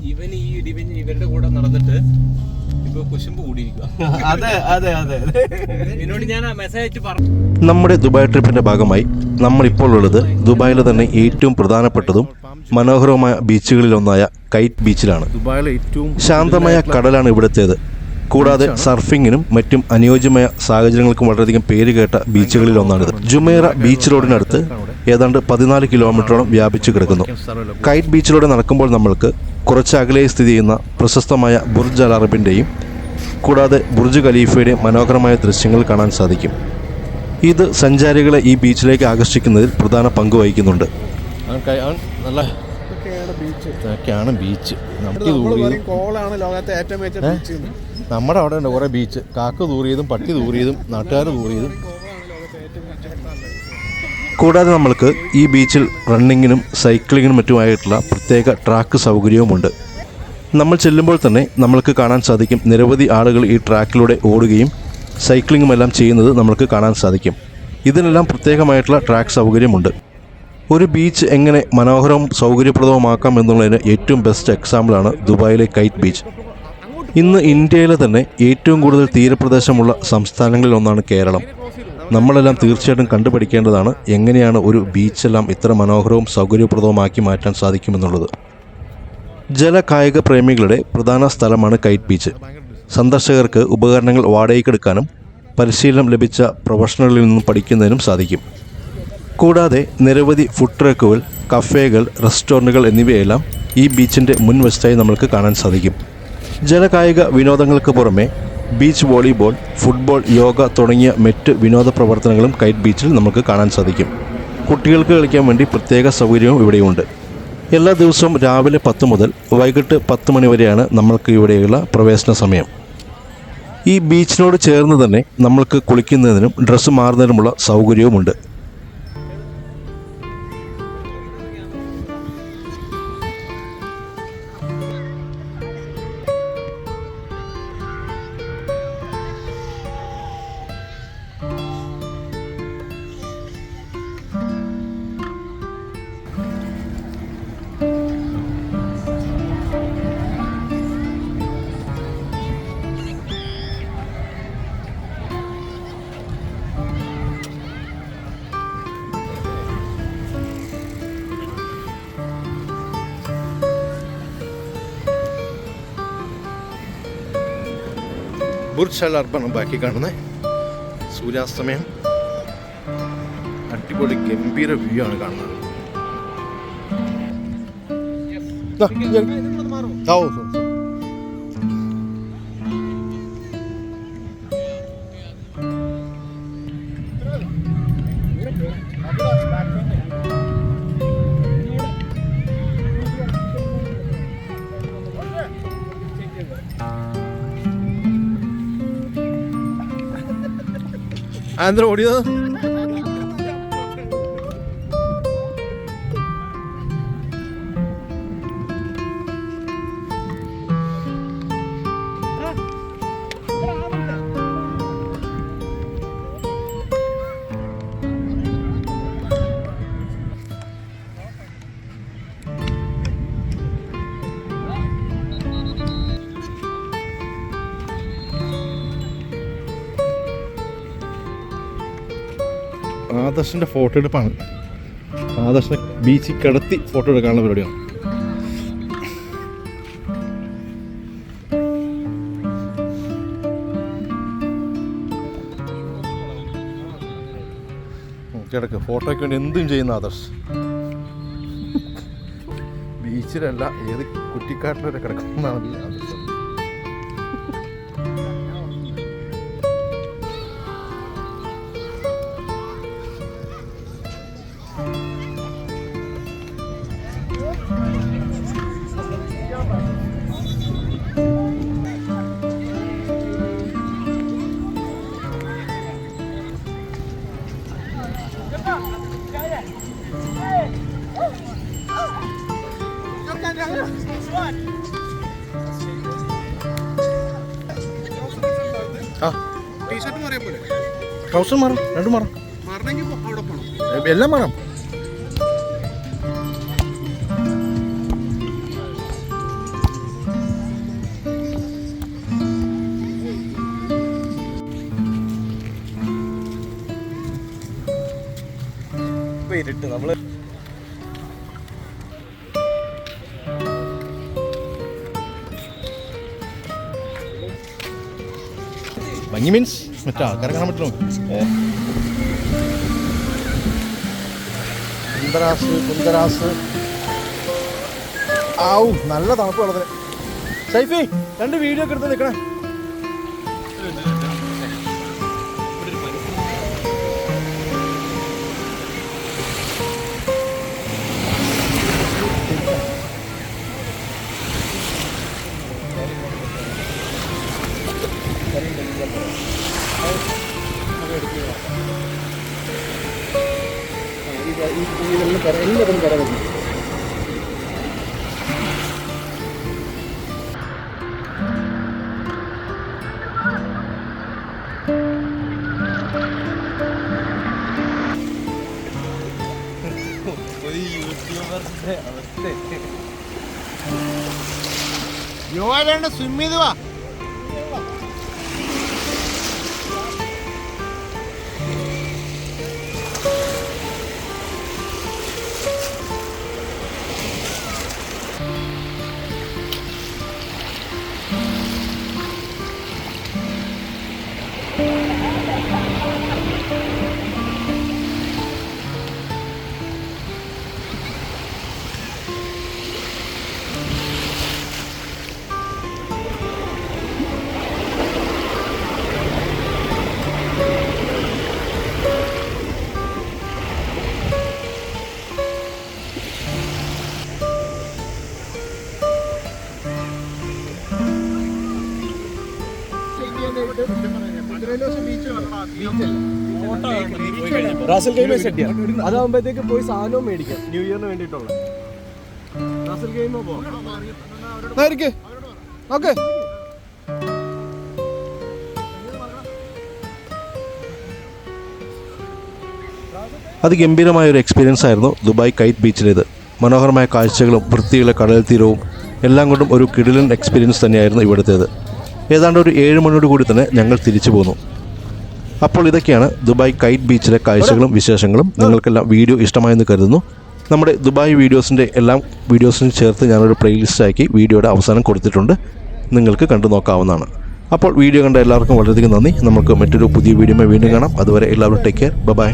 ഇവൻ ഈ ഇടിവെഞ്ഞ് ഇവരുടെ കൂടെ നടന്നിട്ട് ഇപ്പൊ കുശുമ്പ് കൂടിയിരിക്കുക. എന്നോട് ഞാൻ മെസ്സേജ് അയച്ച് പറഞ്ഞു. നമ്മുടെ ദുബായ് ട്രിപ്പിന്റെ ഭാഗമായി നമ്മൾ ഇപ്പോൾ ഉള്ളത് ദുബായിലെ തന്നെ ഏറ്റവും പ്രധാനപ്പെട്ടതും മനോഹരമായ ബീച്ചുകളിലൊന്നായ കൈറ്റ് ബീച്ചിലാണ്. ദുബായിലെ ഏറ്റവും ശാന്തമായ കടലാണ് ഇവിടുത്തേത്. കൂടാതെ സർഫിങ്ങിനും മറ്റും അനുയോജ്യമായ സാഹചര്യങ്ങൾക്കും വളരെയധികം പേര് കേട്ട ബീച്ചുകളിൽ ഒന്നാണിത്. ജുമൈറ ബീച്ച് റോഡിനടുത്ത് ഏതാണ്ട് 14 കിലോമീറ്ററോളം വ്യാപിച്ചു കിടക്കുന്നു. കൈറ്റ് ബീച്ചിലൂടെ നടക്കുമ്പോൾ നമ്മൾക്ക് കുറച്ച് അകലെ സ്ഥിതി ചെയ്യുന്ന പ്രശസ്തമായ ബുർജ് അൽ അറബിൻ്റെയും കൂടാതെ ബുർജ് ഖലീഫയുടെയും മനോഹരമായ ദൃശ്യങ്ങൾ കാണാൻ സാധിക്കും. ഇത് സഞ്ചാരികളെ ഈ ബീച്ചിലേക്ക് ആകർഷിക്കുന്നതിൽ പ്രധാന പങ്ക് വഹിക്കുന്നുണ്ട്. ബീച്ച് നമ്മുടെ അവിടെ ഉണ്ട് കുറേ ബീച്ച്. കാക്ക തൂറിയതും പട്ടി തൂറിയതും നാട്ടുകാർ തൂറിയതും. കൂടാതെ നമ്മൾക്ക് ഈ ബീച്ചിൽ റണ്ണിങ്ങിനും സൈക്ലിങ്ങിനും മറ്റുമായിട്ടുള്ള പ്രത്യേക ട്രാക്ക് സൗകര്യവുമുണ്ട്. നമ്മൾ ചെല്ലുമ്പോൾ തന്നെ നമ്മൾക്ക് കാണാൻ സാധിക്കും നിരവധി ആളുകൾ ഈ ട്രാക്കിലൂടെ ഓടുകയും സൈക്ലിങ്ങുമെല്ലാം ചെയ്യുന്നത് നമ്മൾക്ക് കാണാൻ സാധിക്കും. ഇതിനെല്ലാം പ്രത്യേകമായിട്ടുള്ള ട്രാക്ക് സൗകര്യമുണ്ട്. ഒരു ബീച്ച് എങ്ങനെ മനോഹരവും സൗകര്യപ്രദവുമാക്കാം എന്നുള്ളതിന് ഏറ്റവും ബെസ്റ്റ് എക്സാമ്പിളാണ് ദുബായിലെ കൈറ്റ് ബീച്ച്. ഇന്ന് ഇന്ത്യയിലെ തന്നെ ഏറ്റവും കൂടുതൽ തീരപ്രദേശമുള്ള സംസ്ഥാനങ്ങളിൽ ഒന്നാണ് കേരളം. നമ്മളെല്ലാം തീർച്ചയായിട്ടും കണ്ടുപഠിക്കേണ്ടതാണ് എങ്ങനെയാണ് ഒരു ബീച്ചെല്ലാം ഇത്ര മനോഹരവും സൗകര്യപ്രദവുമാക്കി മാറ്റാൻ സാധിക്കുമെന്നുള്ളത്. ജലകായിക പ്രേമികളുടെ പ്രധാന സ്ഥലമാണ് കൈറ്റ് ബീച്ച്. സന്ദർശകർക്ക് ഉപകരണങ്ങൾ വാടകയ്ക്കെടുക്കാനും പരിശീലനം ലഭിച്ച പ്രൊഫഷണലിൽ നിന്നും പഠിക്കുന്നതിനും സാധിക്കും. കൂടാതെ നിരവധി ഫുഡ് ട്രക്കുകൾ, കഫേകൾ, റെസ്റ്റോറൻറ്റുകൾ എന്നിവയെല്ലാം ഈ ബീച്ചിൻ്റെ മുൻവശത്തായി നമ്മൾക്ക് കാണാൻ സാധിക്കും. ജലകായിക വിനോദങ്ങൾക്ക് പുറമെ ബീച്ച് വോളിബോൾ, ഫുട്ബോൾ, യോഗ തുടങ്ങിയ മറ്റ് വിനോദ പ്രവർത്തനങ്ങളും കൈറ്റ് ബീച്ചിൽ നമുക്ക് കാണാൻ സാധിക്കും. കുട്ടികൾക്ക് കളിക്കാൻ വേണ്ടി പ്രത്യേക സൗകര്യവും ഇവിടെയുണ്ട്. എല്ലാ ദിവസവും രാവിലെ 10 മുതൽ വൈകിട്ട് 10 മണി വരെയാണ് നമ്മൾക്ക് ഇവിടെയുള്ള പ്രവേശന സമയം. ഈ ബീച്ചിനോട് ചേർന്ന് തന്നെ നമ്മൾക്ക് കുളിക്കുന്നതിനും ഡ്രസ്സ് മാറുന്നതിനുമുള്ള സൗകര്യവുമുണ്ട്. ബുർജ് അൽ അറബാണ് ബാക്കി കാണുന്നത്. സൂര്യാസ്തമയം അടിപൊളി ഗംഭീര വ്യൂ ആണ് കാണുന്നത്. ആന്ധ്ര ഓടിയത് ആദർശിൻ്റെ ഫോട്ടോ എടുപ്പാണ്. ആദർശിനെ ബീച്ചിൽ കിടത്തി ഫോട്ടോ എടുക്കാനുള്ള പരിപാടിയാണ്. കിടക്ക് ഫോട്ടോയ്ക്ക് വേണ്ടി എന്തും ചെയ്യുന്ന ആദർശ്. ബീച്ചിലല്ല ഏത് കുറ്റിക്കാട്ടിലൊക്കെ കിടക്കുന്നതാണ് ആദർശ്. ടീഷർട്ട് മാറിയപ്പോലെ ട്രൗസർ മാറും, രണ്ടും മാറും. മാറണമെങ്കിൽ അവിടെ പോകണം. എല്ലാം വേണം. ഇരുട്ട് നമ്മള് ഭംഗി മീൻസ് മറ്റേ ആൾക്കാരെ കാണാൻ പറ്റുമോ? കുന്തരാസ് ആവു നല്ല തണുപ്പ് വെള്ളത്തിന്. സൈഫി 2 വീഡിയോ ഒക്കെ എടുത്ത് നിൽക്കണേ. എല്ലാത്തിനും കര വരുന്നു. യുവാണ്ട് സ്വിം ചെയ്ത് വാ. റാസൽ ഗെയിം സെറ്റ് ചെയ്യാം. അതാകുമ്പോഴത്തേക്ക് പോയി സാധനവും മേടിക്കാം ന്യൂ ഇയറിന് വേണ്ടിയിട്ടുള്ള. റാസൽ ഗെയിമോ പോയിരിക്കും. ഓക്കെ അതിഗംഭീരമായ ഒരു എക്സ്പീരിയൻസ് ആയിരുന്നു ദുബായ് കൈറ്റ് ബീച്ചിലേത്. മനോഹരമായ കാഴ്ചകളും വൃത്തിയുള്ള കടൽ തീരവും എല്ലാം കൊണ്ടും ഒരു കിടിലൻ എക്സ്പീരിയൻസ് തന്നെയായിരുന്നു ഇവിടുത്തേത്. ഏതാണ്ട് ഒരു 7 മണിയോട് കൂടി തന്നെ ഞങ്ങൾ തിരിച്ചു പോന്നു. അപ്പോൾ ഇതൊക്കെയാണ് ദുബായ് കൈറ്റ് ബീച്ചിലെ കാഴ്ചകളും വിശേഷങ്ങളും. നിങ്ങൾക്കെല്ലാം വീഡിയോ ഇഷ്ടമായെന്ന് കരുതുന്നു. നമ്മുടെ ദുബായ് വീഡിയോസിൻ്റെ എല്ലാം വീഡിയോസിന് ചേർത്ത് ഞാനൊരു പ്ലേലിസ്റ്റ് ആക്കി വീഡിയോയുടെ അവസാനം കൊടുത്തിട്ടുണ്ട്. നിങ്ങൾക്ക് കണ്ടു നോക്കാവുന്നതാണ്. അപ്പോൾ വീഡിയോ കണ്ട എല്ലാവർക്കും വളരെയധികം നന്ദി. നമുക്ക് മറ്റൊരു പുതിയ വീഡിയോയുമായി വീണ്ടും കാണാം. അതുവരെ എല്ലാവരും ടേക്ക് കെയർ. ബൈ.